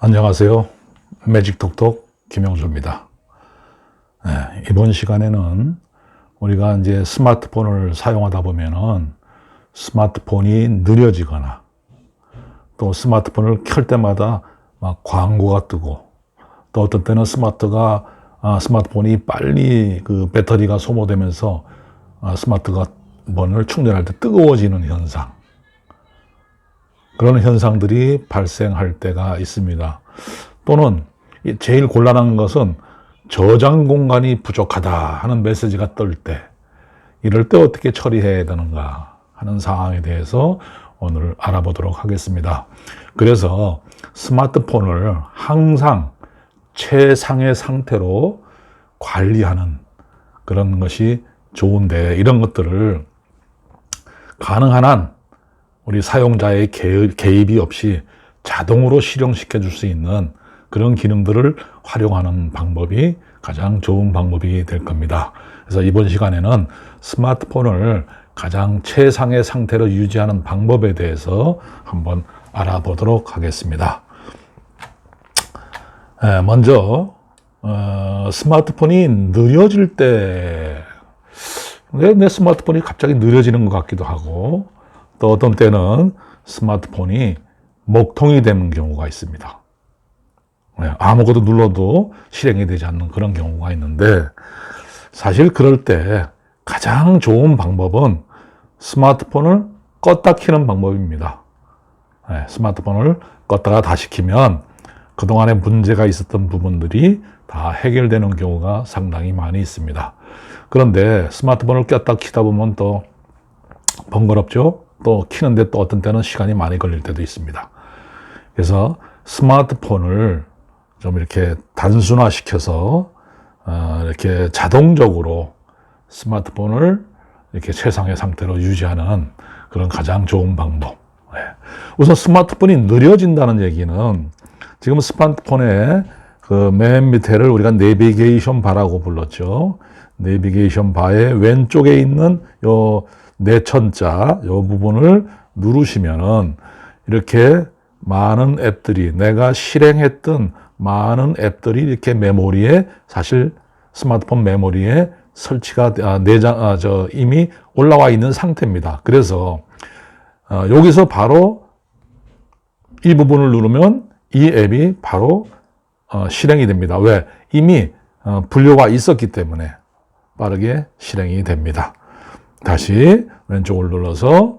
안녕하세요. 매직톡톡 김영주입니다. 이번 시간에는 우리가 이제 스마트폰을 사용하다 보면은 스마트폰이 느려지거나 또 스마트폰을 켤 때마다 막 광고가 뜨고 또 어떤 때는 스마트폰이 빨리 그 배터리가 소모되면서 스마트폰을 충전할 때 뜨거워지는 현상, 그런 현상들이 발생할 때가 있습니다. 또는 제일 곤란한 것은 저장 공간이 부족하다 하는 메시지가 뜰 때, 이럴 때 어떻게 처리해야 되는가 하는 상황에 대해서 오늘 알아보도록 하겠습니다. 그래서 스마트폰을 항상 최상의 상태로 관리하는 그런 것이 좋은데, 이런 것들을 가능한 한 우리 사용자의 개입이 없이 자동으로 실행시켜 줄 수 있는 그런 기능들을 활용하는 방법이 가장 좋은 방법이 될 겁니다. 그래서 이번 시간에는 스마트폰을 가장 최상의 상태로 유지하는 방법에 대해서 한번 알아보도록 하겠습니다. 먼저 스마트폰이 느려질 때, 내 스마트폰이 갑자기 느려지는 것 같기도 하고, 또 어떤 때는 스마트폰이 먹통이 되는 경우가 있습니다. 아무것도 눌러도 실행이 되지 않는 그런 경우가 있는데, 사실 그럴 때 가장 좋은 방법은 스마트폰을 껐다 켜는 방법입니다. 스마트폰을 껐다가 다시 켜면 그동안에 문제가 있었던 부분들이 다 해결되는 경우가 상당히 많이 있습니다. 그런데 스마트폰을 껐다 켜다 보면 또 번거롭죠? 또 켜는데 또 어떤 때는 시간이 많이 걸릴 때도 있습니다. 그래서 스마트폰을 좀 이렇게 단순화시켜서 이렇게 자동적으로 스마트폰을 이렇게 최상의 상태로 유지하는 그런 가장 좋은 방법. 우선 스마트폰이 느려진다는 얘기는, 지금 스마트폰의 그 맨 밑에를 우리가 내비게이션 바라고 불렀죠. 내비게이션 바의 왼쪽에 있는 요 내천자, 요 부분을 누르시면은 이렇게 많은 앱들이, 내가 실행했던 많은 앱들이 이렇게 메모리에, 사실 스마트폰 메모리에 설치가 이미 올라와 있는 상태입니다. 그래서 여기서 바로 이 부분을 누르면 이 앱이 바로 실행이 됩니다. 왜? 이미 분류가 있었기 때문에 빠르게 실행이 됩니다. 다시 왼쪽을 눌러서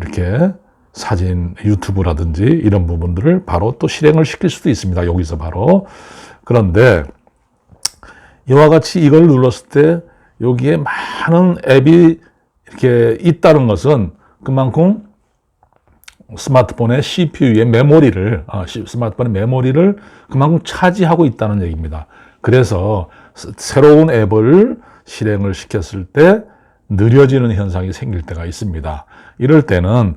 이렇게 사진, 유튜브라든지 이런 부분들을 바로 또 실행을 시킬 수도 있습니다. 여기서 바로. 그런데 이와 같이 이걸 눌렀을 때 여기에 많은 앱이 이렇게 있다는 것은 그만큼 스마트폰의 CPU의 메모리를, 스마트폰의 메모리를 그만큼 차지하고 있다는 얘기입니다. 그래서 새로운 앱을 실행을 시켰을 때 느려지는 현상이 생길 때가 있습니다. 이럴 때는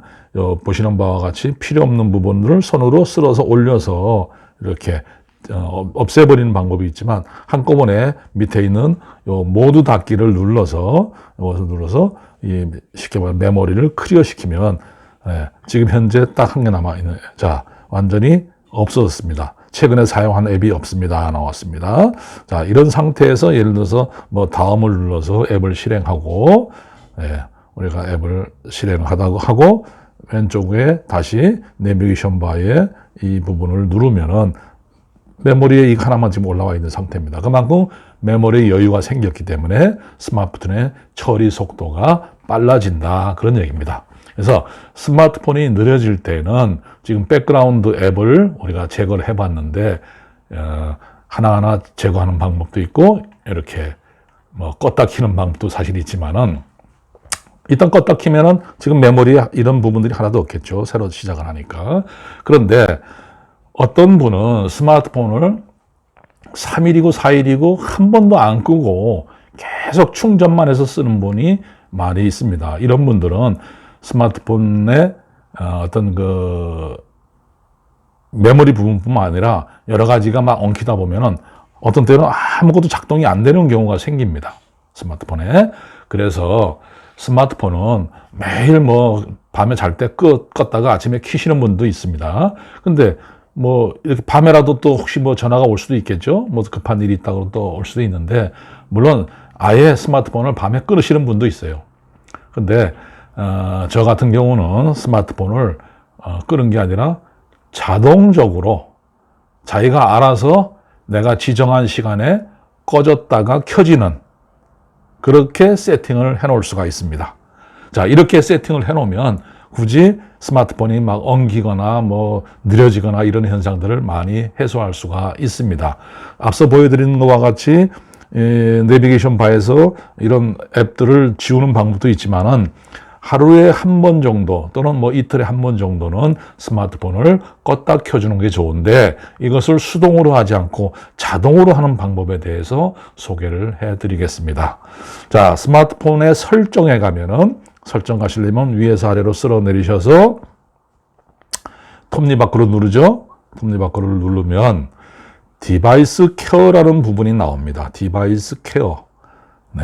보시는 바와 같이 필요 없는 부분들을 손으로 쓸어서 올려서 이렇게 없애버리는 방법이 있지만, 한꺼번에 밑에 있는 요 모두 닫기를 눌러서 이 쉽게 말하면 메모리를 클리어 시키면, 지금 현재 딱 한 개 남아 있는, 자, 완전히 없어졌습니다. 최근에 사용한 앱이 없습니다. 나왔습니다. 자, 이런 상태에서 예를 들어서 다음을 눌러서 앱을 실행하고, 우리가 앱을 실행하다고 하고, 왼쪽에 다시 내비게이션 바에 이 부분을 누르면은 메모리에 이거 하나만 지금 올라와 있는 상태입니다. 그만큼 메모리에 여유가 생겼기 때문에 스마트폰의 처리 속도가 빨라진다, 그런 얘기입니다. 그래서 스마트폰이 느려질 때는 지금 백그라운드 앱을 우리가 제거를 해봤는데, 하나하나 제거하는 방법도 있고, 이렇게 껐다 켜는 방법도 사실 있지만은, 일단 껐다 켜면은 지금 메모리에 이런 부분들이 하나도 없겠죠. 새로 시작을 하니까. 그런데 어떤 분은 스마트폰을 3일이고 4일이고 한 번도 안 끄고 계속 충전만 해서 쓰는 분이 많이 있습니다. 이런 분들은 스마트폰의 어떤 그 메모리 부분뿐만 아니라 여러 가지가 막 엉키다 보면은 어떤 때는 아무것도 작동이 안 되는 경우가 생깁니다. 스마트폰에. 그래서 스마트폰은 매일 밤에 잘 때 껐다가 아침에 켜시는 분도 있습니다. 근데 뭐 이렇게 밤에라도 또 혹시 뭐 전화가 올 수도 있겠죠. 뭐 급한 일이 있다고 또 올 수도 있는데, 물론 아예 스마트폰을 밤에 끊으시는 분도 있어요. 근데 저 같은 경우는 스마트폰을 끄는 게 아니라 자동적으로 자기가 알아서 내가 지정한 시간에 꺼졌다가 켜지는, 그렇게 세팅을 해 놓을 수가 있습니다. 자, 이렇게 세팅을 해 놓으면 굳이 스마트폰이 막 엉키거나 뭐 느려지거나 이런 현상들을 많이 해소할 수가 있습니다. 앞서 보여드린 것과 같이 내비게이션 바에서 이런 앱들을 지우는 방법도 있지만은, 하루에 한 번 정도 또는 뭐 이틀에 한 번 정도는 스마트폰을 껐다 켜주는 게 좋은데, 이것을 수동으로 하지 않고 자동으로 하는 방법에 대해서 소개를 해드리겠습니다. 자, 스마트폰의 설정에 가면은, 설정 가시려면 위에서 아래로 쓸어 내리셔서 톱니바퀴로 누르죠. 톱니바퀴를 누르면 디바이스 케어라는 부분이 나옵니다. 디바이스 케어. 네.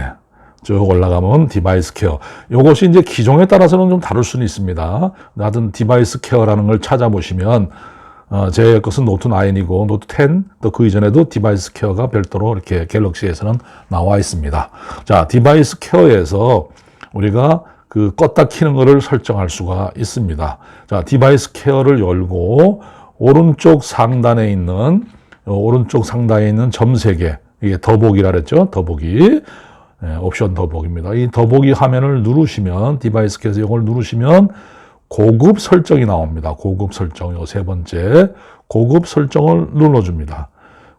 쭉 올라가면 디바이스 케어. 이것이 이제 기종에 따라서는 좀 다를 수는 있습니다. 하여튼 디바이스 케어라는 걸 찾아보시면, 제 것은 노트 9이고 노트 10, 또 그 이전에도 디바이스 케어가 별도로 이렇게 갤럭시에서는 나와 있습니다. 자, 디바이스 케어에서 우리가 그 껐다 키는 거를 설정할 수가 있습니다. 자, 디바이스 케어를 열고 오른쪽 상단에 있는 점 3개, 이게 더보기라 그랬죠. 더보기. 옵션 더보기입니다. 이 더보기 화면을 누르시면, 디바이스 케어에서 이걸 누르시면 고급 설정이 나옵니다. 고급 설정, 요 세 번째 고급 설정을 눌러줍니다.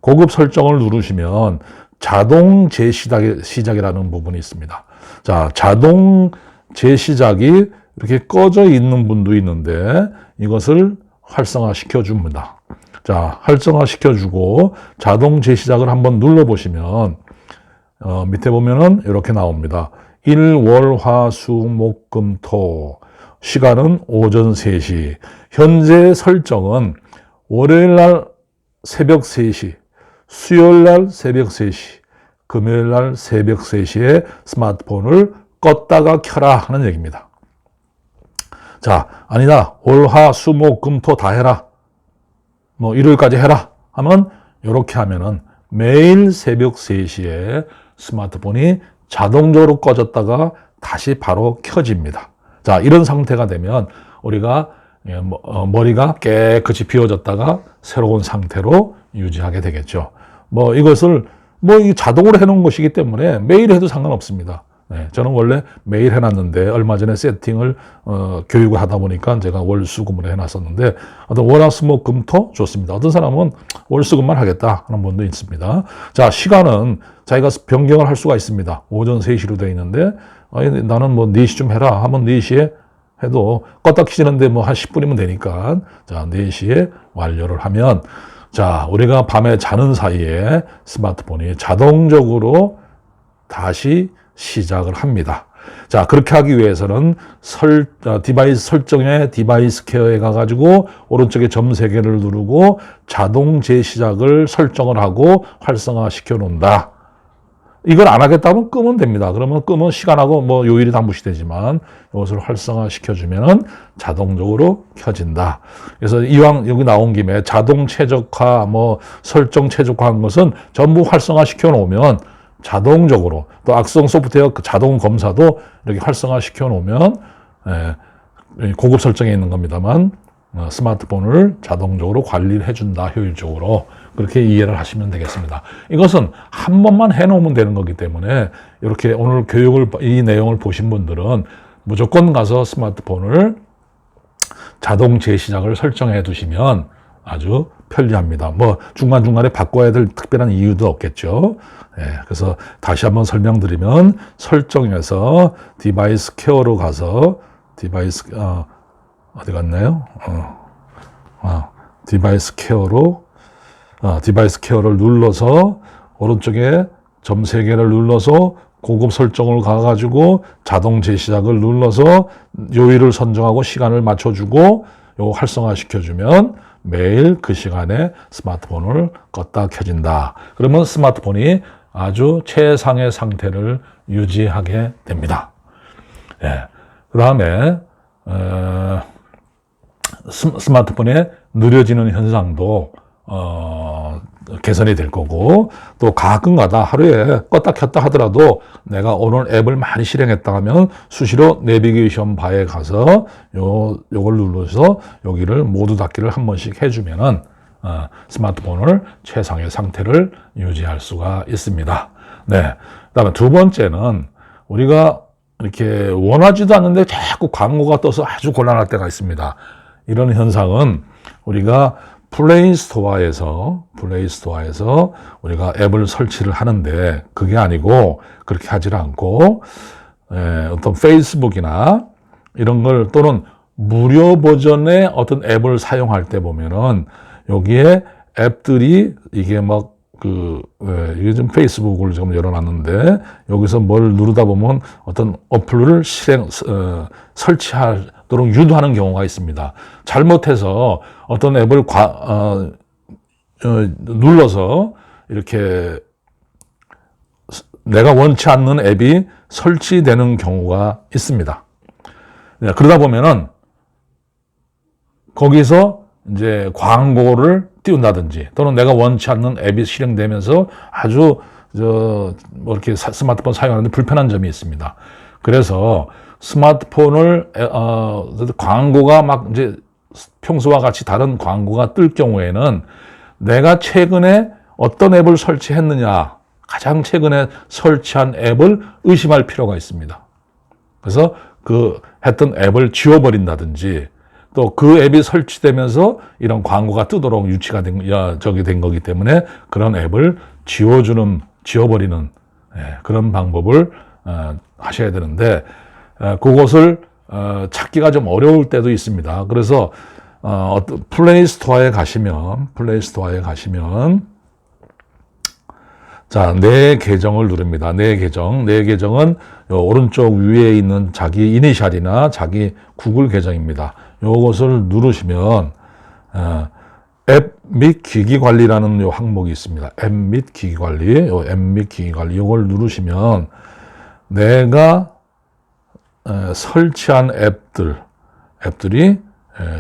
고급 설정을 누르시면 자동 재시작이라는 부분이 있습니다. 자, 자동 재시작이 이렇게 꺼져 있는 분도 있는데, 이것을 활성화 시켜줍니다. 자, 활성화 시켜주고 자동 재시작을 한번 눌러보시면 밑에 보면은 이렇게 나옵니다. 일, 월, 화, 수, 목, 금, 토. 시간은 오전 3시. 현재 설정은 월요일 날 새벽 3시, 수요일 날 새벽 3시, 금요일 날 새벽 3시에 스마트폰을 껐다가 켜라 하는 얘기입니다. 자, 아니다. 월, 화, 수, 목, 금, 토 다 해라. 뭐 일요일까지 해라 하면, 이렇게 하면은 매일 새벽 3시에 스마트폰이 자동적으로 꺼졌다가 다시 바로 켜집니다. 자, 이런 상태가 되면 우리가 머리가 깨끗이 비워졌다가 새로운 상태로 유지하게 되겠죠. 뭐 이것을 이 자동으로 해놓은 것이기 때문에 매일 해도 상관없습니다. 네, 저는 원래 매일 해놨는데, 얼마 전에 세팅을 교육을 하다 보니까 제가 월수금으로 해놨었는데, 어떤 월화수목금토 좋습니다. 어떤 사람은 월수금만 하겠다 하는 분도 있습니다. 자, 시간은 자기가 변경을 할 수가 있습니다. 오전 3시로 되어 있는데, 나는 뭐 4시쯤 해라 하면 4시에 해도, 껐다 켜지는데 뭐 한 10분이면 되니까, 자, 4시에 완료를 하면, 자, 우리가 밤에 자는 사이에 스마트폰이 자동적으로 다시 시작을 합니다. 자, 그렇게 하기 위해서는 디바이스 설정에 디바이스 케어에 가가지고 오른쪽에 점 3개를 누르고 자동 재시작을 설정을 하고 활성화 시켜 놓는다. 이걸 안 하겠다면 끄면 됩니다. 그러면 끄면 시간하고 뭐 요일이 다 무시되지만, 이것을 활성화 시켜주면은 자동적으로 켜진다. 그래서 이왕 여기 나온 김에 자동 최적화, 뭐 설정 최적화한 것은 전부 활성화 시켜 놓으면 자동적으로, 또 악성 소프트웨어 그 자동 검사도 이렇게 활성화 시켜 놓으면, 고급 설정에 있는 겁니다만, 스마트폰을 자동적으로 관리를 해준다, 효율적으로. 그렇게 이해를 하시면 되겠습니다. 이것은 한 번만 해놓으면 되는 거기 때문에, 이렇게 오늘 이 내용을 보신 분들은 무조건 가서 스마트폰을 자동 재시작을 설정해 두시면 아주 편리합니다. 뭐 중간중간에 바꿔야 될 특별한 이유도 없겠죠. 그래서 다시 한번 설명드리면, 설정에서 디바이스 케어로 가서 어디 갔나요? 디바이스 케어를 눌러서 오른쪽에 점 3개를 눌러서 고급 설정을 가가지고 자동 재시작을 눌러서 요일을 선정하고 시간을 맞춰주고 요거 활성화 시켜주면 매일 그 시간에 스마트폰을 껐다 켜진다. 그러면 스마트폰이 아주 최상의 상태를 유지하게 됩니다. 그 다음에 스마트폰의 느려지는 현상도 개선이 될 거고, 또 가끔가다 하루에 껐다 켰다 하더라도 내가 오늘 앱을 많이 실행했다 하면 수시로 내비게이션 바에 가서 요걸 눌러서 여기를 모두 닫기를 한 번씩 해주면은 스마트폰을 최상의 상태를 유지할 수가 있습니다. 네. 그다음에 두 번째는 우리가 이렇게 원하지도 않는데 자꾸 광고가 떠서 아주 곤란할 때가 있습니다. 이런 현상은 우리가 플레이 스토어에서 우리가 앱을 설치를 하는데 그게 아니고 그렇게 하질 않고 어떤 페이스북이나 이런 걸 또는 무료 버전의 어떤 앱을 사용할 때 보면은 여기에 앱들이 이게 막 이게 좀 페이스북을 좀 열어놨는데 여기서 뭘 누르다 보면 어떤 어플을 설치하도록 유도하는 경우가 있습니다. 잘못해서 어떤 앱을 눌러서 이렇게 내가 원치 않는 앱이 설치되는 경우가 있습니다. 네, 그러다 보면은 거기서 이제 광고를 띄운다든지 또는 내가 원치 않는 앱이 실행되면서 아주 이렇게 스마트폰 사용하는데 불편한 점이 있습니다. 그래서 스마트폰을 광고가 막 이제 평소와 같이 다른 광고가 뜰 경우에는 내가 최근에 어떤 앱을 설치했느냐, 가장 최근에 설치한 앱을 의심할 필요가 있습니다. 그래서 했던 앱을 지워버린다든지 또 그 앱이 설치되면서 이런 광고가 뜨도록 유치가 된 거기 때문에 그런 앱을 지워버리는 그런 방법을 하셔야 되는데 그것을 찾기가 좀 어려울 때도 있습니다. 그래서 플레이 스토어에 가시면 자, 내 계정을 누릅니다. 내 계정은 오른쪽 위에 있는 자기 이니셜이나 자기 구글 계정입니다. 요것을 누르시면 앱 및 기기 관리라는 요 항목이 있습니다. 앱 및 기기 관리, 요걸 누르시면 내가 설치한 앱들이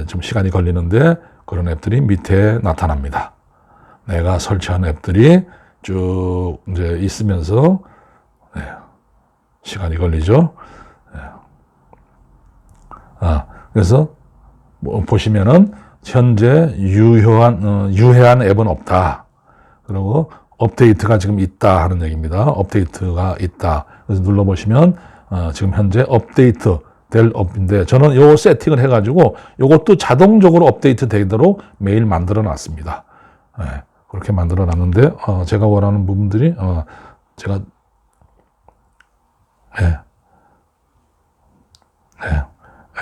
좀 시간이 걸리는데 그런 앱들이 밑에 나타납니다. 내가 설치한 앱들이 쭉 이제 있으면서 시간이 걸리죠. 그래서 보시면은 현재 유해한 앱은 없다. 그리고 업데이트가 지금 있다 하는 얘기입니다. 업데이트가 있다. 그래서 눌러보시면 지금 현재 업데이트 될 앱인데 저는 요 세팅을 해가지고 요것도 자동적으로 업데이트 되도록 매일 만들어 놨습니다. 그렇게 만들어 놨는데 제가 원하는 부분들이 제가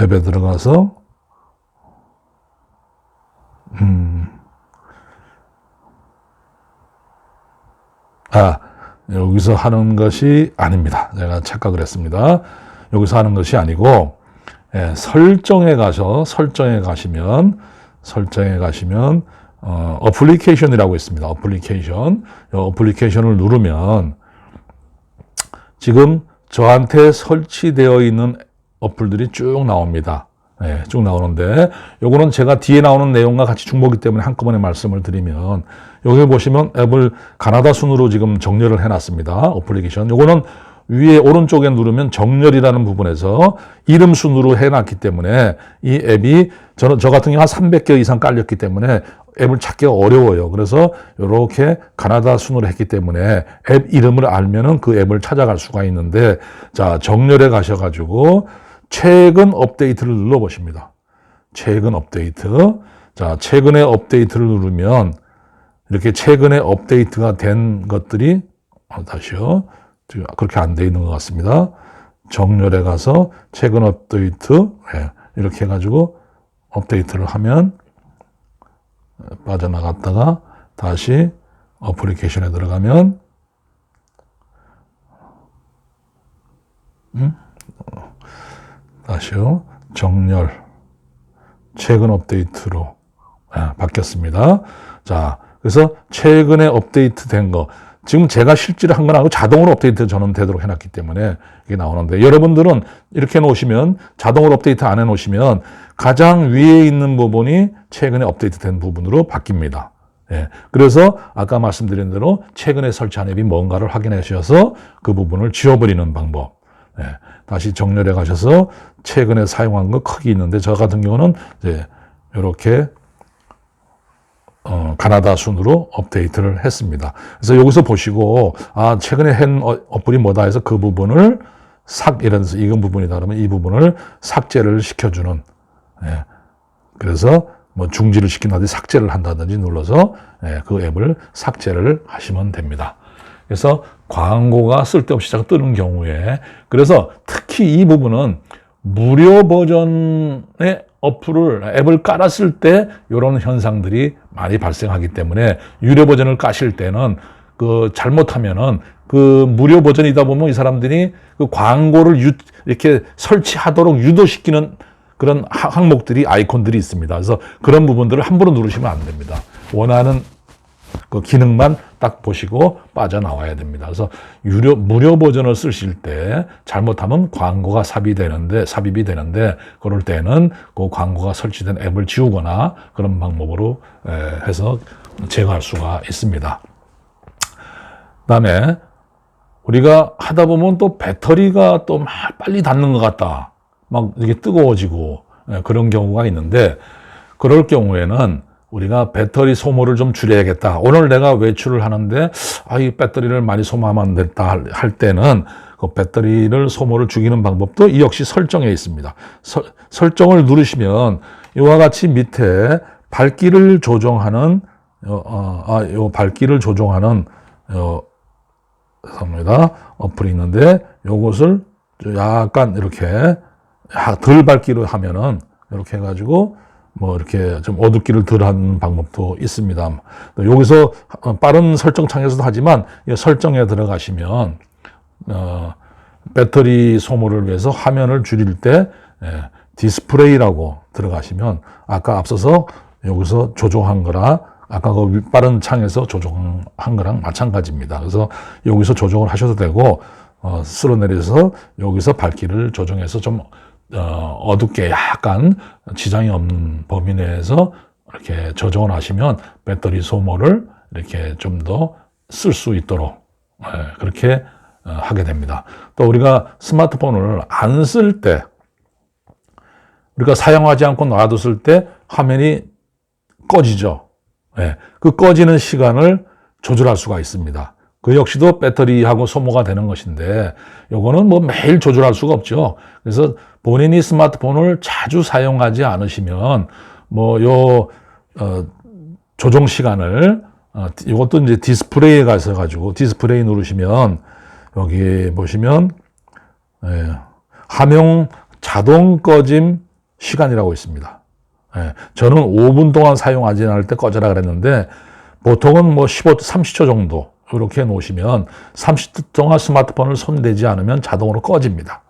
앱에 들어가서 여기서 하는 것이 아닙니다. 제가 착각을 했습니다. 여기서 하는 것이 아니고 설정에 가시면 어플리케이션이라고 있습니다. 어플리케이션을 누르면 지금 저한테 설치되어 있는 어플들이 쭉 나옵니다. 쭉 나오는데 요거는 제가 뒤에 나오는 내용과 같이 중복이기 때문에 한꺼번에 말씀을 드리면 여기 보시면 앱을 가나다 순으로 지금 정렬을 해놨습니다. 어플리케이션. 요거는 위에 오른쪽에 누르면 정렬이라는 부분에서 이름 순으로 해놨기 때문에 이 앱이 저 같은 경우 한 300개 이상 깔렸기 때문에 앱을 찾기가 어려워요. 그래서 이렇게 가나다 순으로 했기 때문에 앱 이름을 알면은 그 앱을 찾아갈 수가 있는데 자, 정렬에 가셔가지고 최근 업데이트를 눌러보십니다. 최근 업데이트. 자, 최근에 업데이트를 누르면 이렇게 최근에 업데이트가 된 것들이 다시요. 그렇게 안 돼 있는 것 같습니다. 정렬에 가서 최근 업데이트 이렇게 해가지고 업데이트를 하면 빠져나갔다가 다시 어플리케이션에 들어가면 다시요. 정렬 최근 업데이트로 바뀌었습니다. 자, 그래서 최근에 업데이트 된 거 지금 제가 실제로 한 건 아니고 자동으로 업데이트 저는 되도록 해놨기 때문에 이게 나오는데, 여러분들은 이렇게 해놓으시면, 자동으로 업데이트 안 해놓으시면 가장 위에 있는 부분이 최근에 업데이트된 부분으로 바뀝니다. 예. 그래서 아까 말씀드린 대로 최근에 설치한 앱이 뭔가를 확인해 주셔서 그 부분을 지워버리는 방법. 예. 다시 정렬해 가셔서 최근에 사용한 거 크기 있는데, 저 같은 경우는 이제 이렇게 가나다 순으로 업데이트를 했습니다. 그래서 여기서 보시고, 아, 최근에 한 어플이 뭐다 해서 그 부분을 이래서 이건 부분이다 그러면 이 부분을 삭제를 시켜주는, 예. 그래서 뭐 중지를 시킨다든지 삭제를 한다든지 눌러서, 예, 그 앱을 삭제를 하시면 됩니다. 그래서 광고가 쓸데없이 자꾸 뜨는 경우에, 그래서 특히 이 부분은 무료 버전의 앱을 깔았을 때 이런 현상들이 많이 발생하기 때문에, 유료 버전을 까실 때는 잘못하면은 무료 버전이다 보면 이 사람들이 광고를 이렇게 설치하도록 유도시키는 그런 항목들이, 아이콘들이 있습니다. 그래서 그런 부분들을 함부로 누르시면 안 됩니다. 원하는 그 기능만 딱 보시고 빠져나와야 됩니다. 그래서 무료 버전을 쓰실 때 잘못하면 광고가 삽입이 되는데 그럴 때는 그 광고가 설치된 앱을 지우거나 그런 방법으로 해서 제거할 수가 있습니다. 그다음에 우리가 하다 보면 또 배터리가 또 막 빨리 닳는 것 같다, 막 이게 뜨거워지고 그런 경우가 있는데, 그럴 경우에는 우리가 배터리 소모를 좀 줄여야겠다. 오늘 내가 외출을 하는데 이 배터리를 많이 소모하면 안 됐다 할 때는 그 배터리를 소모를 줄이는 방법도 이 역시 설정에 있습니다. 설정을 누르시면 이와 같이 밑에 밝기를 조정하는 밝기를 조정하는 어플이 있는데, 요것을 약간 이렇게 덜 밝기로 하면은 이렇게 해가지고 뭐 이렇게 좀 어둡기를 덜 하는 방법도 있습니다. 여기서 빠른 설정 창에서도 하지만 설정에 들어가시면 배터리 소모를 위해서 화면을 줄일 때 디스플레이라고 들어가시면 아까 앞서서 여기서 조정한 거라 아까 그 빠른 창에서 조정한 거랑 마찬가지입니다. 그래서 여기서 조정을 하셔도 되고 쓸어내려서 여기서 밝기를 조정해서 좀 어둡게 약간 지장이 없는 범위 내에서 이렇게 조정을 하시면 배터리 소모를 이렇게 좀 더 쓸 수 있도록 그렇게 하게 됩니다. 또 우리가 스마트폰을 안 쓸 때, 우리가 사용하지 않고 놔뒀을 때 화면이 꺼지죠. 그 꺼지는 시간을 조절할 수가 있습니다. 그 역시도 배터리하고 소모가 되는 것인데, 요거는 뭐 매일 조절할 수가 없죠. 그래서 본인이 스마트폰을 자주 사용하지 않으시면 조정 시간을 이것도 이제 디스플레이에 가셔가지고 디스플레이 누르시면 여기 보시면 화면 자동 꺼짐 시간이라고 있습니다. 저는 5분 동안 사용하지 않을 때 꺼져라 그랬는데, 보통은 30초 정도 이렇게 놓으시면 30초 동안 스마트폰을 손대지 않으면 자동으로 꺼집니다.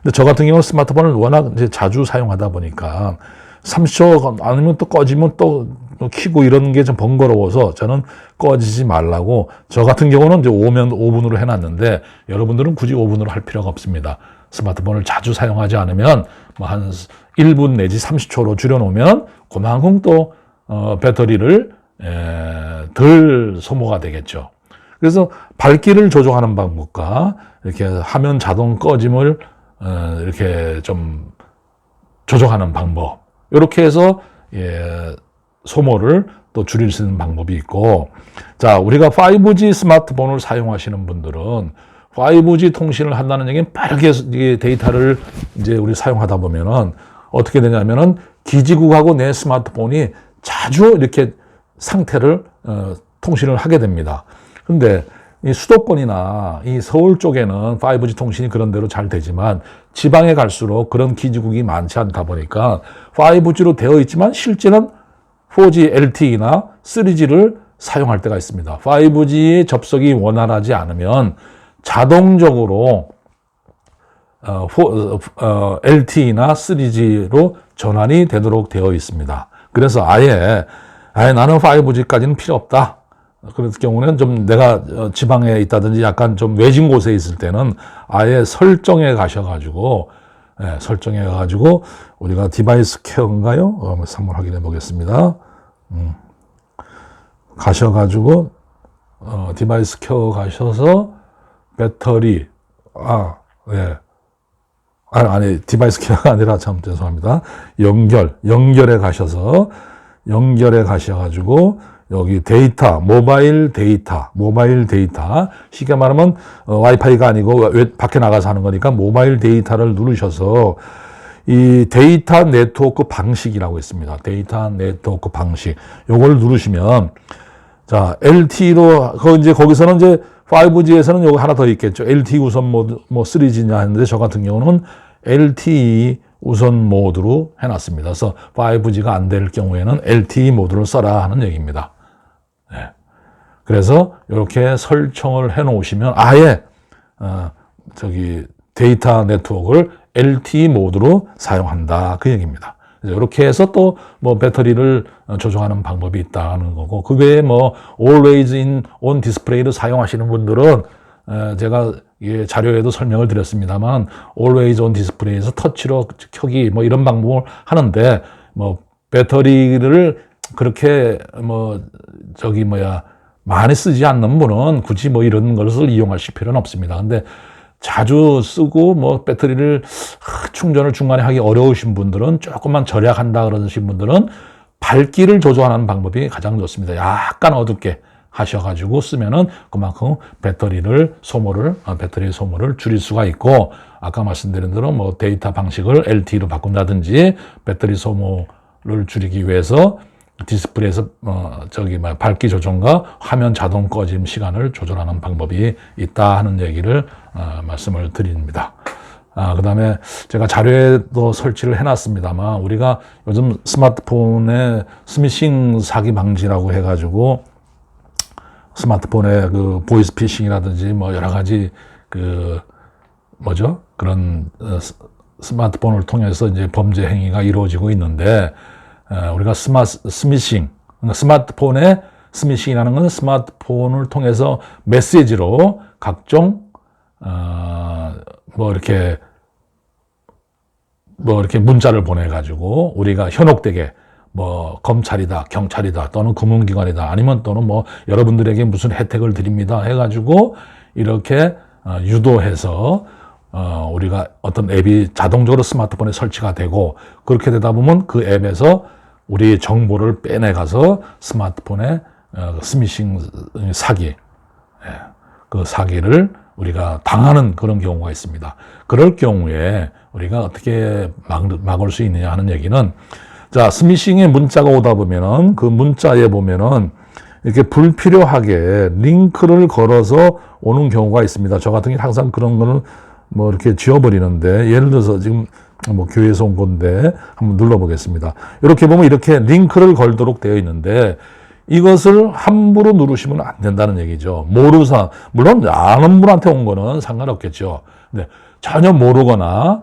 근데 저 같은 경우는 스마트폰을 워낙 이제 자주 사용하다 보니까 30초 아니면 또 꺼지면 또 켜고 이런 게 좀 번거로워서 저는 꺼지지 말라고, 저 같은 경우는 이제 5분으로 해놨는데, 여러분들은 굳이 5분으로 할 필요가 없습니다. 스마트폰을 자주 사용하지 않으면 한 1분 내지 30초로 줄여놓으면 그만큼 또 배터리를 덜 소모가 되겠죠. 그래서 밝기를 조정하는 방법과 이렇게 화면 자동 꺼짐을 이렇게 좀 조정하는 방법, 이렇게 해서 소모를 또 줄일 수 있는 방법이 있고, 자, 우리가 5G 스마트폰을 사용하시는 분들은 5G 통신을 한다는 얘기는 빠르게 데이터를 이제 우리 사용하다 보면은 어떻게 되냐면은 기지국하고 내 스마트폰이 자주 이렇게 상태를 통신을 하게 됩니다. 근데 이 수도권이나 이 서울 쪽에는 5G 통신이 그런 대로 잘 되지만, 지방에 갈수록 그런 기지국이 많지 않다 보니까 5G로 되어 있지만 실제는 4G LTE나 3G를 사용할 때가 있습니다. 5G의 접속이 원활하지 않으면 자동적으로 LTE나 3G로 전환이 되도록 되어 있습니다. 그래서 아예 나는 5G까지는 필요 없다, 그럴 경우는 좀 내가 지방에 있다든지 약간 좀 외진 곳에 있을 때는 아예 설정에 가셔가지고, 예, 설정에 가가지고 우리가 디바이스 케어인가요? 한번 확인해 보겠습니다. 가셔가지고 디바이스 케어 가셔서 배터리, 예. 아니, 디바이스 케어가 아니라 참 죄송합니다. 연결에 가셔가지고, 여기 데이터, 모바일 데이터, 쉽게 말하면, 와이파이가 아니고, 밖에 나가서 하는 거니까, 모바일 데이터를 누르셔서, 이 데이터 네트워크 방식이라고 있습니다. 데이터 네트워크 방식. 요걸 누르시면, 자, LTE로, 거기서는 이제 5G에서는 요거 하나 더 있겠죠. LTE 우선 모드, 3G냐 했는데 저 같은 경우는 LTE 우선 모드로 해놨습니다. 그래서 5G가 안 될 경우에는 LTE 모드를 써라 하는 얘기입니다. 네. 그래서 이렇게 설정을 해 놓으시면 아예, 데이터 네트워크를 LTE 모드로 사용한다. 그 얘기입니다. 이렇게 해서 또 배터리를 조정하는 방법이 있다는 거고, 그 외에 always on display를 사용하시는 분들은 제가 자료에도 설명을 드렸습니다만 always on display에서 터치로 켜기 이런 방법을 하는데 배터리를 그렇게 많이 쓰지 않는 분은 굳이 이런 것을 이용하실 필요는 없습니다. 근데 자주 쓰고 배터리를 충전을 중간에 하기 어려우신 분들은 조금만 절약한다 그러신 분들은 밝기를 조절하는 방법이 가장 좋습니다. 약간 어둡게 하셔가지고 쓰면은 그만큼 배터리 소모를 줄일 수가 있고, 아까 말씀드린 대로 데이터 방식을 LTE로 바꾼다든지 배터리 소모를 줄이기 위해서 디스플레이에서 밝기 조정과 화면 자동 꺼짐 시간을 조절하는 방법이 있다 하는 얘기를 말씀을 드립니다. 그 다음에 제가 자료에도 설치를 해놨습니다만, 우리가 요즘 스마트폰에 스미싱 사기 방지라고 해가지고 스마트폰에 보이스 피싱이라든지 여러 가지 그런 스마트폰을 통해서 이제 범죄 행위가 이루어지고 있는데, 우리가 스마트폰에 스미싱이라는 것은 스마트폰을 통해서 메시지로 각종 이렇게 문자를 보내가지고 우리가 현혹되게 검찰이다, 경찰이다, 또는 금융기관이다, 아니면 또는 여러분들에게 무슨 혜택을 드립니다 해가지고 이렇게 유도해서 우리가 어떤 앱이 자동적으로 스마트폰에 설치가 되고, 그렇게 되다 보면 그 앱에서 우리의 정보를 빼내가서 스마트폰에 스미싱 사기, 그 사기를 우리가 당하는 그런 경우가 있습니다. 그럴 경우에 우리가 어떻게 막을 수 있느냐 하는 얘기는, 자, 스미싱의 문자가 오다 보면은 그 문자에 보면은 이렇게 불필요하게 링크를 걸어서 오는 경우가 있습니다. 저 같은 경우는 항상 그런 거는 이렇게 지워버리는데, 예를 들어서 지금 교회에서 온 건데 한번 눌러보겠습니다. 이렇게 보면 이렇게 링크를 걸도록 되어 있는데, 이것을 함부로 누르시면 안 된다는 얘기죠. 물론 아는 분한테 온 거는 상관없겠죠. 근데 전혀 모르거나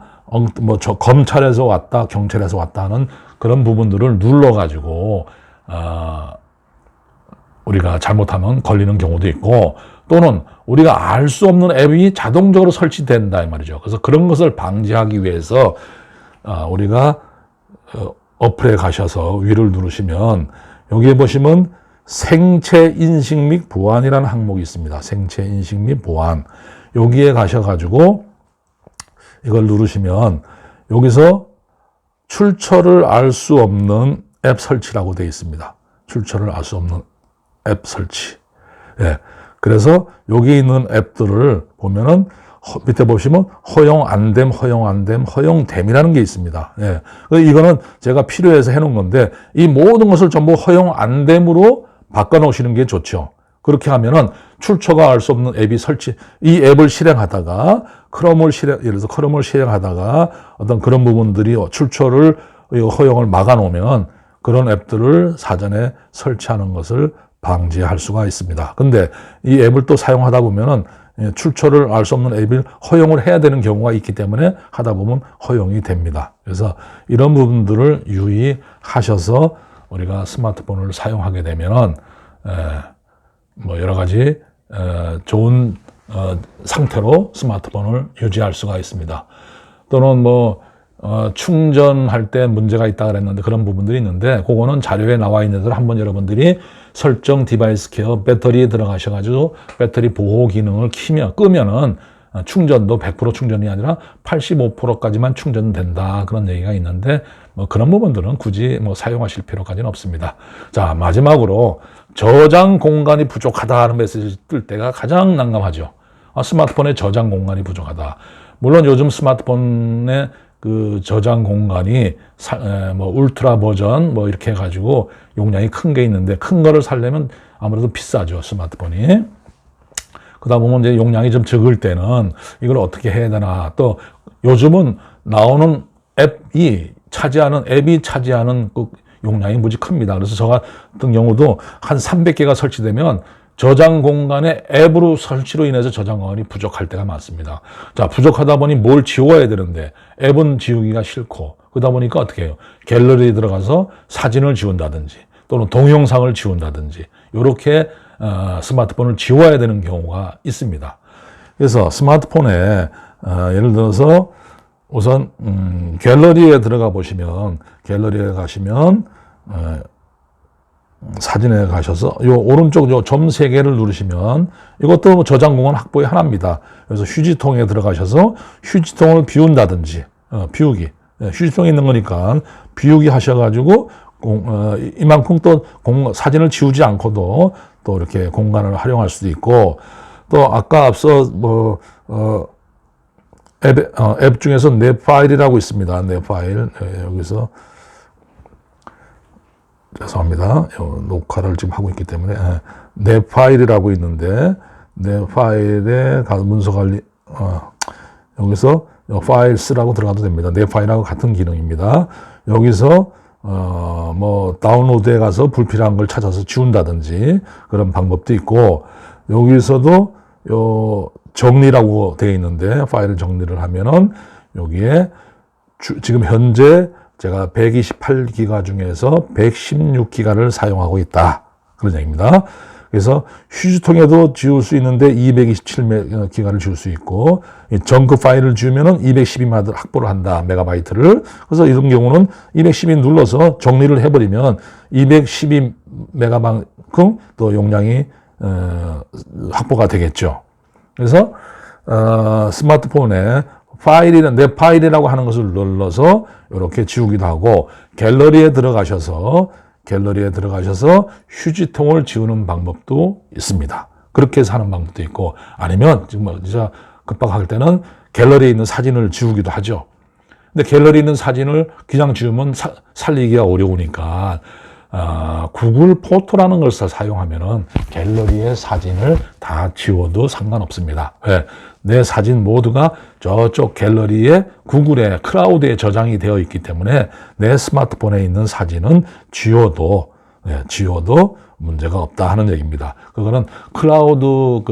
저 검찰에서 왔다, 경찰에서 왔다 하는 그런 부분들을 눌러가지고 우리가 잘못하면 걸리는 경우도 있고, 또는 우리가 알 수 없는 앱이 자동적으로 설치된다 이 말이죠. 그래서 그런 것을 방지하기 위해서 우리가 어플에 가셔서 위를 누르시면 여기에 보시면 생체 인식 및 보안이라는 항목이 있습니다. 생체 인식 및 보안. 여기에 가셔가지고 이걸 누르시면 여기서 출처를 알 수 없는 앱 설치라고 되어 있습니다. 출처를 알 수 없는 앱 설치. 예. 그래서 여기 있는 앱들을 보면은 밑에 보시면 허용 안 됨, 허용됨이라는 게 있습니다. 예. 이거는 제가 필요해서 해놓은 건데, 이 모든 것을 전부 허용 안 됨으로 바꿔놓으시는 게 좋죠. 그렇게 하면은 출처가 알 수 없는 앱이 이 앱을 실행하다가 예를 들어서 크롬을 실행하다가 어떤 그런 부분들이 출처를 허용을 막아놓으면 그런 앱들을 사전에 설치하는 것을 방지할 수가 있습니다. 근데 이 앱을 또 사용하다 보면은 출처를 알 수 없는 앱을 허용을 해야 되는 경우가 있기 때문에 하다 보면 허용이 됩니다. 그래서 이런 부분들을 유의하셔서 우리가 스마트폰을 사용하게 되면은 뭐 여러 가지 좋은 상태로 스마트폰을 유지할 수가 있습니다. 또는 뭐 충전할 때 문제가 있다 그랬는데 그런 부분들이 있는데 그거는 자료에 나와 있는 대로 한번 여러분들이 설정 디바이스 케어 배터리에 들어가셔가지고 배터리 보호 기능을 끄면은 충전도 100% 충전이 아니라 85%까지만 충전된다 그런 얘기가 있는데 뭐 그런 부분들은 굳이 뭐 사용하실 필요까지는 없습니다. 자, 마지막으로 저장 공간이 부족하다 하는 메시지 뜰 때가 가장 난감하죠. 스마트폰에 저장 공간이 부족하다. 물론 요즘 스마트폰에 그 저장 공간이 뭐 울트라 버전 뭐 이렇게 해가지고 용량이 큰 게 있는데 큰 거를 사려면 아무래도 비싸죠, 스마트폰이. 그러다 보면 이제 용량이 좀 적을 때는 이걸 어떻게 해야 되나. 또 요즘은 나오는 앱이 차지하는 그 용량이 무지 큽니다. 그래서 저 같은 경우도 한 300개가 설치되면 저장 공간에 앱으로 설치로 인해서 저장 공간이 부족할 때가 많습니다. 자, 부족하다 보니 뭘 지워야 되는데 앱은 지우기가 싫고 그러다 보니까 어떻게 해요? 갤러리에 들어가서 사진을 지운다든지 또는 동영상을 지운다든지 이렇게 스마트폰을 지워야 되는 경우가 있습니다. 그래서 스마트폰에 예를 들어서 우선 갤러리에 들어가 보시면 갤러리에 가시면 사진에 가셔서 요 오른쪽 요 점 3개를 누르시면 이것도 저장 공간 확보의 하나입니다. 그래서 휴지통에 들어가셔서 휴지통을 비운다든지 비우기 휴지통에 있는 거니까 비우기 하셔가지고 이만큼 또 사진을 지우지 않고도 또 이렇게 공간을 활용할 수도 있고 또 아까 앞서 앱 중에서 내 파일이라고 있습니다. 내 파일 여기서 죄송합니다. 녹화를 지금 하고 있기 때문에 내 파일이라고 있는데 내 파일에 가서 문서 관리 여기서 파일스라고 들어가도 됩니다. 내 파일하고 같은 기능입니다. 여기서 뭐 다운로드에 가서 불필요한 걸 찾아서 지운다든지 그런 방법도 있고 여기서도 요 정리라고 되어 있는데 파일을 정리를 하면은 여기에 지금 현재 제가 128기가 중에서 116기가를 사용하고 있다. 그런 얘기입니다. 그래서 휴지통에도 지울 수 있는데 227기가를 지울 수 있고 정크 파일을 지우면은 212마다 확보를 한다. 메가바이트를. 그래서 이런 경우는 212 눌러서 정리를 해버리면 212메가만큼 또 용량이 확보가 되겠죠. 그래서 스마트폰에 내 파일이라고 하는 것을 눌러서 이렇게 지우기도 하고 갤러리에 들어가셔서 휴지통을 지우는 방법도 있습니다. 그렇게 해서 하는 방법도 있고 아니면 정말 진짜 급박할 때는 갤러리에 있는 사진을 지우기도 하죠. 근데 갤러리에 있는 사진을 그냥 지우면 살리기가 어려우니까 구글 포토라는 것을 사용하면은 갤러리의 사진을 다 지워도 상관없습니다. 왜? 내 사진 모두가 저쪽 갤러리에 구글의 클라우드에 저장이 되어 있기 때문에 내 스마트폰에 있는 사진은 지워도 문제가 없다 하는 얘기입니다. 그거는 클라우드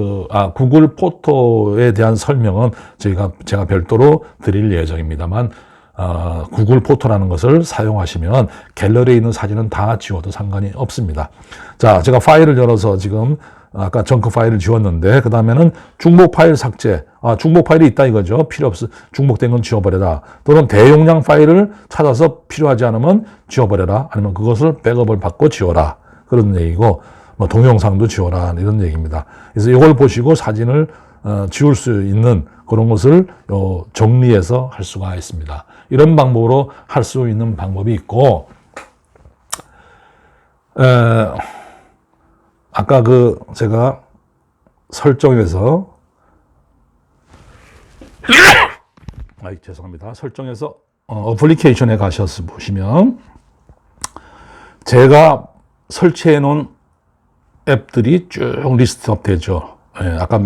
구글 포토에 대한 설명은 제가 별도로 드릴 예정입니다만 구글 포토라는 것을 사용하시면 갤러리에 있는 사진은 다 지워도 상관이 없습니다. 자, 제가 파일을 열어서 지금 아까 정크 파일을 지웠는데 그 다음에는 중복 파일 삭제. 중복 파일이 있다 이거죠. 필요 없어. 중복된 건 지워버려라. 또는 대용량 파일을 찾아서 필요하지 않으면 지워버려라. 아니면 그것을 백업을 받고 지워라. 그런 얘기고 뭐 동영상도 지워라 이런 얘기입니다. 그래서 이걸 보시고 사진을 지울 수 있는 그런 것을 정리해서 할 수가 있습니다. 이런 방법으로 할 수 있는 방법이 있고 아까 제가 설정에서 죄송합니다. 설정에서 어플리케이션에 가셔서 보시면 제가 설치해 놓은 앱들이 쭉 리스트업 되죠. 아까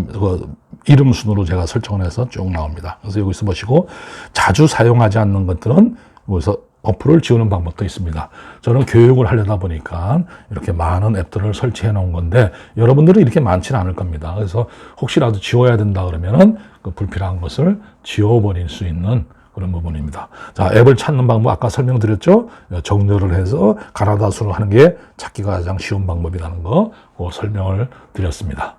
이름 순으로 제가 설정을 해서 쭉 나옵니다. 그래서 여기서 보시고 자주 사용하지 않는 것들은 여기서 어플을 지우는 방법도 있습니다. 저는 교육을 하려다 보니까 이렇게 많은 앱들을 설치해 놓은 건데 여러분들은 이렇게 많지는 않을 겁니다. 그래서 혹시라도 지워야 된다 그러면은 그 불필요한 것을 지워버릴 수 있는 그런 부분입니다. 자, 앱을 찾는 방법 아까 설명드렸죠? 정렬을 해서 가나다수로 하는 게 찾기가 가장 쉬운 방법이라는 거 설명을 드렸습니다.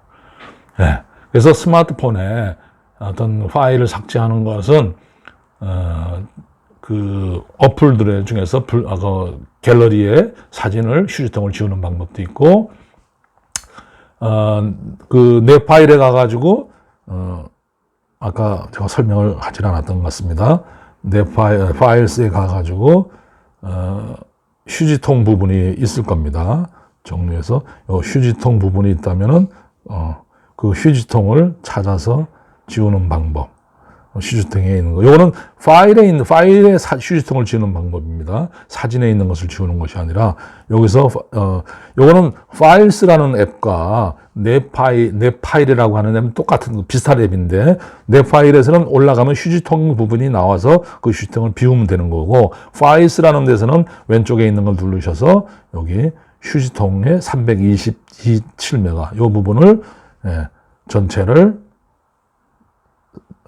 네. 그래서 스마트폰에 어떤 파일을 삭제하는 것은 그 어플들 중에서 갤러리에 사진을 휴지통을 지우는 방법도 있고, 그 내 파일에 가가지고 아까 제가 설명을 하지 않았던 것 같습니다. 내 파일스에 가가지고 휴지통 부분이 있을 겁니다. 정리해서 휴지통 부분이 있다면은 그 휴지통을 찾아서 지우는 방법. 휴지통에 있는 거. 요거는 파일에 휴지통을 지우는 방법입니다. 사진에 있는 것을 지우는 것이 아니라, 여기서, 요거는 파일스라는 앱과 내 파일이라고 하는 앱은 똑같은, 비슷한 앱인데, 내 파일에서는 올라가면 휴지통 부분이 나와서 그 휴지통을 비우면 되는 거고, 파일스라는 데서는 왼쪽에 있는 걸 누르셔서, 여기 휴지통의 327메가, 요 부분을, 전체를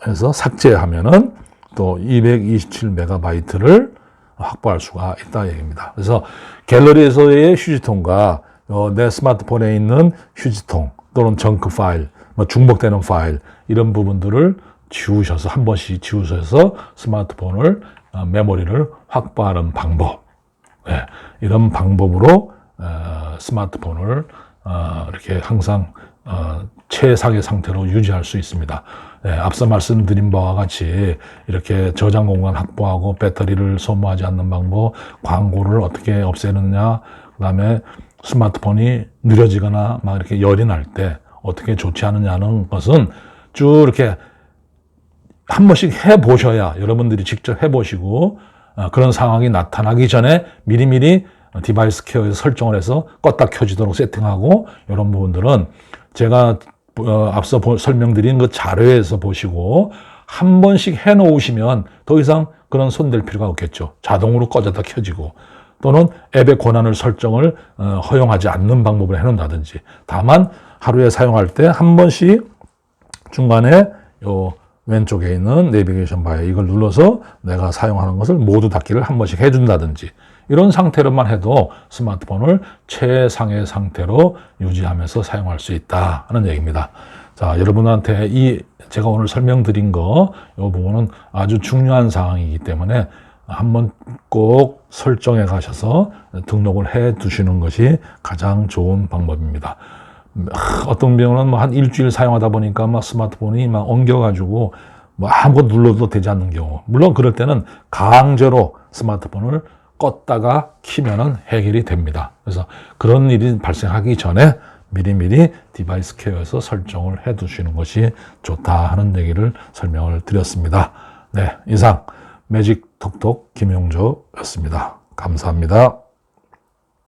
해서 삭제하면은 또 227메가바이트를 확보할 수가 있다 얘기입니다. 그래서 갤러리에서의 휴지통과 내 스마트폰에 있는 휴지통 또는 정크 파일, 중복되는 파일 이런 부분들을 지우셔서 한 번씩 지우셔서 스마트폰을 메모리를 확보하는 방법. 네, 이런 방법으로 스마트폰을 이렇게 항상 최상의 상태로 유지할 수 있습니다. 네, 앞서 말씀드린 바와 같이 이렇게 저장 공간 확보하고 배터리를 소모하지 않는 방법, 광고를 어떻게 없애느냐, 그 다음에 스마트폰이 느려지거나 막 이렇게 열이 날 때 어떻게 좋지 않느냐는 것은 쭉 이렇게 한 번씩 해보셔야, 여러분들이 직접 해보시고 그런 상황이 나타나기 전에 미리미리 디바이스 케어에서 설정을 해서 껐다 켜지도록 세팅하고, 이런 부분들은 제가 앞서 설명드린 그 자료에서 보시고 한 번씩 해놓으시면 더 이상 그런 손댈 필요가 없겠죠. 자동으로 꺼졌다 켜지고, 또는 앱의 권한을 설정을 허용하지 않는 방법을 해놓는다든지. 다만 하루에 사용할 때 한 번씩 중간에 요 왼쪽에 있는 내비게이션 바에 이걸 눌러서 내가 사용하는 것을 모두 닫기를 한 번씩 해준다든지, 이런 상태로만 해도 스마트폰을 최상의 상태로 유지하면서 사용할 수 있다 하는 얘기입니다. 자, 여러분한테 제가 오늘 설명드린 거, 이 부분은 아주 중요한 사항이기 때문에 한번 꼭 설정해 가셔서 등록을 해 두시는 것이 가장 좋은 방법입니다. 어떤 경우는 한 일주일 사용하다 보니까 스마트폰이 엉겨가지고 아무것도 눌러도 되지 않는 경우, 물론 그럴 때는 강제로 스마트폰을 껐다가 키면은 해결이 됩니다. 그래서 그런 일이 발생하기 전에 미리미리 디바이스 케어에서 설정을 해 두시는 것이 좋다 하는 얘기를 설명을 드렸습니다. 네, 이상 매직 톡톡 김용조였습니다. 감사합니다.